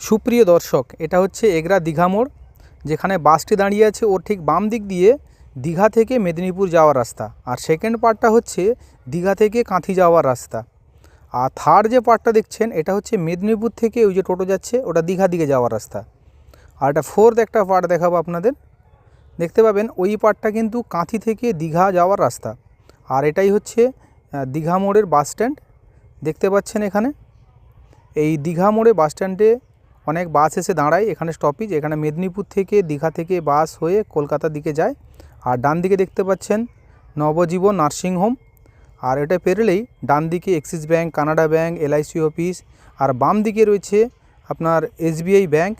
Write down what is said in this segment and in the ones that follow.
সুপ্রিয় দর্শক, এটা হচ্ছে এগরা দীঘা মোড়। যেখানে বাসটি দাঁড়িয়ে আছে ওর ঠিক বাম দিক দিয়ে দীঘা থেকে মেদিনীপুর যাওয়ার রাস্তা, আর সেকেন্ড পার্টটা হচ্ছে দীঘা থেকে কাঁথি যাওয়ার রাস্তা। আর থার্ড যে পার্টটা দেখছেন এটা হচ্ছে মেদিনীপুর থেকে ওই যে টোটো যাচ্ছে ওটা দীঘা দিকে যাওয়ার রাস্তা। আর এটা ফোর্থ একটা পার্ট দেখাবো আপনাদের, দেখতে পাবেন ওই পার্টটা কিন্তু কাঁথি থেকে দীঘা যাওয়ার রাস্তা। আর এটাই হচ্ছে দীঘা মোড়ের বাস স্ট্যান্ড, দেখতে পাচ্ছেন এখানে। এই দীঘা মোড়ে বাস স্ট্যান্ডে অনেক বাস এসে দাঁড়ায়, এখানে স্টপেজ। এখানে মেদিনীপুর থেকে দীঘা থেকে বাস হয়ে কলকাতার দিকে যায়। আর ডান দিকে দেখতে পাচ্ছেন নবজীবন নার্সিংহোম। আর এটা পেরোলেই ডান দিকে axis bank, Canara bank, LIC office. আর বাম দিকে রয়েছে আপনার SBI ব্যাঙ্ক।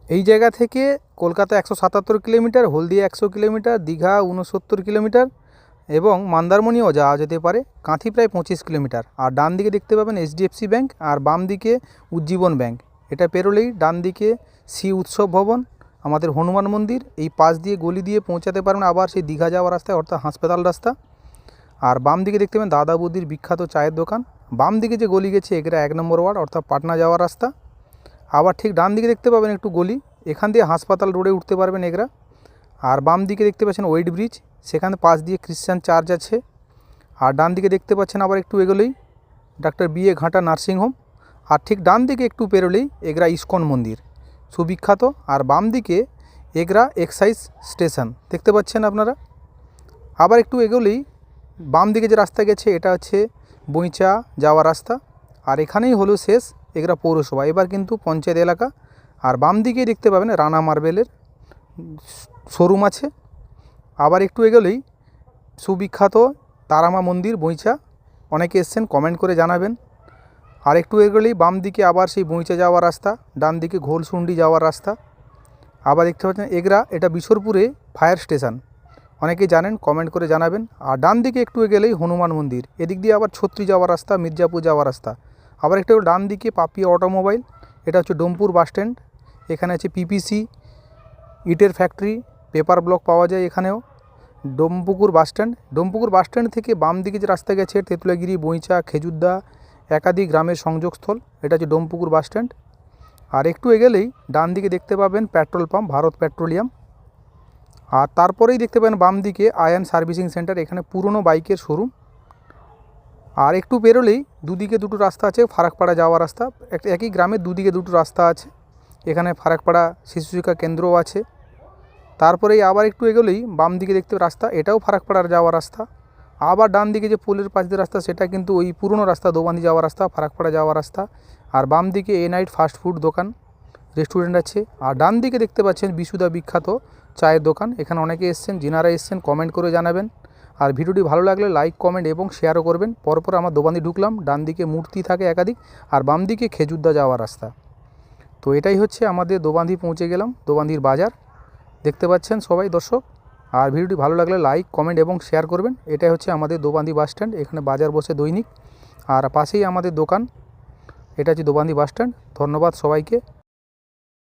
এই জায়গা থেকে Kolkata 177 kilometre, Haldia 100 kilometre, Digha 69 kilometre এবং মন্দারমণিও যাওয়া যেতে পারে। কাঁথি প্রায় 25 কিলোমিটার। আর ডান দিকে দেখতে পাবেন HDFC ব্যাঙ্ক, আর বাম দিকে উজ্জীবন ব্যাঙ্ক। এটা পেরোলেই ডান দিকে শ্রী উৎসব ভবন, আমাদের হনুমান মন্দির। এই পাশ দিয়ে গলি দিয়ে পৌঁছাতে পারবেন আবার সেই দীঘা যাওয়ার রাস্তায়, অর্থাৎ হাসপাতাল রাস্তা। আর বাম দিকে দেখতে পাবেন দাদা বৌদির বিখ্যাত চায়ের দোকান। বাম দিকে যে গলি গেছে এগরা 1 নম্বর ওয়ার্ড, অর্থাৎ পাটনা যাওয়ার রাস্তা। আবার ঠিক ডান দিকে দেখতে পাবেন একটু গলি, এখান দিয়ে হাসপাতাল রোডে উঠতে পারবেন এগরা। আর বাম দিকে দেখতে পাচ্ছেন ওয়েট ব্রিজ, সেখানে পাশ দিয়ে খ্রিশ্চান চার্চ আছে। আর ডান দিকে দেখতে পাচ্ছেন আবার একটু এগোলেই ডাক্তার BA ঘাটা নার্সিংহোম। আর ঠিক ডান দিকে একটু পেরোলেই এগরা ইস্কন মন্দির সুবিখ্যাত। আর বাম দিকে এগরা এক্সাইজ স্টেশন দেখতে পাচ্ছেন আপনারা। আবার একটু এগোলেই বাম দিকে যে রাস্তা গেছে এটা হচ্ছে বইচা যাওয়ার রাস্তা। আর এখানেই হলো শেষ এগরা পৌরসভা, এবার কিন্তু পঞ্চায়েত এলাকা। আর বাম দিকে দেখতে পাবেন রানা মার্বেলের শোরুম আছে। আবার একটু এগোলেই সুবিখ্যাত তারামা মন্দির বইচা, অনেকে এসছেন কমেন্ট করে জানাবেন। আর একটু এগোলেই বাম দিকে আবার সেই বইচা যাওয়ার রাস্তা, ডান দিকে ঘোলসুন্ডি যাওয়ার রাস্তা। আবার দেখতে পাচ্ছেন এগরা এটা বিশরপুরে ফায়ার স্টেশন, অনেকেই জানেন কমেন্ট করে জানাবেন। আর ডান দিকে একটু এগোলেই হনুমান মন্দির, এদিক দিয়ে আবার ছত্রি যাওয়ার রাস্তা, মির্জাপুর যাওয়ার রাস্তা। আবার একটু ডান দিকে পাপিয়া অটোমোবাইল, এটা হচ্ছে ডোমপুর বাস স্ট্যান্ড। এখানে আছে PPC ইটের ফ্যাক্টরি, পেপার ব্লক পাওয়া যায় এখানেও। Dompukur bus stand, Dompukur bus stand থেকে বাম দিকে যে রাস্তা গেছে তেঁতুলাগিরি, বইচা, খেজুরদা একাধিক গ্রামের সংযোগস্থল, এটা হচ্ছে ডোমপুকুর বাস স্ট্যান্ড। আর একটু এগোলেই ডান দিকে দেখতে পাবেন পেট্রোল পাম্প ভারত পেট্রোলিয়াম। আর তারপরেই দেখতে পাবেন বাম দিকে আয়ান সার্ভিসিং সেন্টার, এখানে পুরনো বাইকের শোরুম। আর একটু পেরোলেই দুদিকে দুটো রাস্তা আছে, ফারাকপাড়া যাওয়ার রাস্তা। একই গ্রামের দুদিকে দুটো রাস্তা আছে, এখানে ফারাকপাড়া শিশু শিক্ষা কেন্দ্রও আছে। তারপরেই আবার একটু এগোলেই বাম দিকে দেখতে রাস্তা, এটাও ফারাকপাড়ার যাওয়ার রাস্তা। আবার ডান দিকে যে পোলের পাশ দিয়ে রাস্তা সেটা কিন্তু ওই পুরনো রাস্তা, দোবান্দি যাওয়ার রাস্তা, ফারাকপাড়া যাওয়ার রাস্তা। আর বাম দিকে নাইট ফাস্ট ফুড দোকান, রেস্টুরেন্ট আছে। আর ডান দিকে দেখতে পাচ্ছেন বিশুদা বিখ্যাত চায়ের দোকান, এখানে অনেকে এসছেন, যিনারা এসছেন কমেন্ট করে জানাবেন। আর ভিডিওটি ভালো লাগলে লাইক, কমেন্ট এবং শেয়ারও করবেন। পরপর আমার দোবান্দি ঢুকলাম, ডান দিকে মূর্তি থাকে একাধিক, আর বাম দিকে খেজুরদা যাওয়ার রাস্তা। তো এটাই হচ্ছে আমাদের দোবান্দি, পৌঁছে গেলাম দোবান্দির বাজার, দেখতে পাচ্ছেন সবাই দর্শক। আর ভিডিওটি ভালো লাগলে লাইক, কমেন্ট এবং শেয়ার করবেন। এটাই হচ্ছে আমাদের দোবান্দি বাস স্ট্যান্ড, এখানে বাজার বসে দৈনিক। আর পাশেই আমাদের দোকান, এটা হচ্ছে দোবান্দি বাস স্ট্যান্ড। ধন্যবাদ সবাইকে।